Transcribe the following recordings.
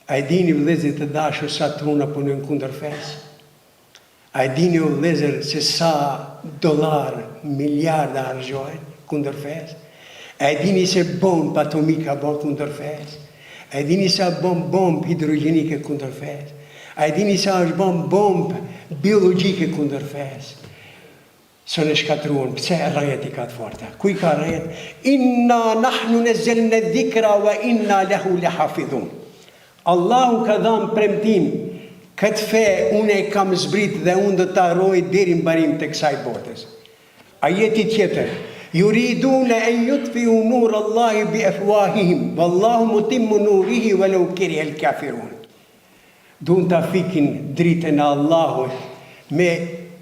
A e dini vëllezër të dashur sa truna punojnë kundër fesë? A e dini vëllezër se sa dollar, miliarda harxhohen kundër fesë? A e dini se bomba atomika bën kundër fesë? A e dini sa bën bombë hidrogjenike kundër fesë? A e dini sa është bën bombë biologjike kundër fesë? Së në shkatruan, pse rrjet i ka të forta? Kuj ka rrjet? Inna nahnu nazzalna dhikra wa inna lahu lahafidhun. Allahu ka dhënë premtim, këtë fe unë e kam zbrit dhe unë do ta rroj deri në mbarim të kësaj botës. Ajeti tjetër, yuriduna an yutfi'u nur Allahi bi afwahihim wallahu mutimmu nurihi walau kariha al-kafirun. Duan ta fikin dritën e Allahut me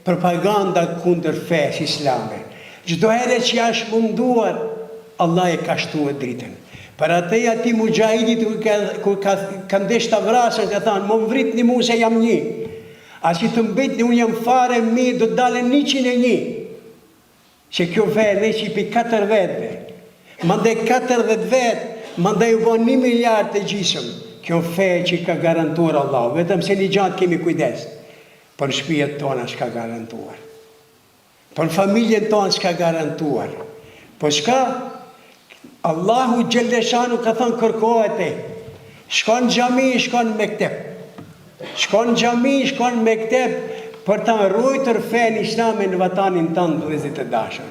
propaganda kundër fesë islame. Çdo herë që jash munduar, Allah e ka shtuar dritën. Për atë ati mujahidit kur ka ndesh të vrasën, ka thanë, më vritni mu se jam një. A si të mbetni, unë jam fare mi, do të dalen 101. Që kjo fe ne që i pi 4 vetëve. Mande 40 vetë, mande ju bon 1 miliard të gjisëm. Kjo fe që ka garantuar Allah. Vetëm se një gjatë kemi kujdes. Për shpijet tona shka garantuar. Për familjen tona shka garantuar. Po shka? Allahu Gjelleshanu ka thënë kërkohet e. Shkon xhami, shkon mektep. Shkon xhami, shkon mektep për ta ruajtur fen islame në vatanin tënd, vëllezër të dashur.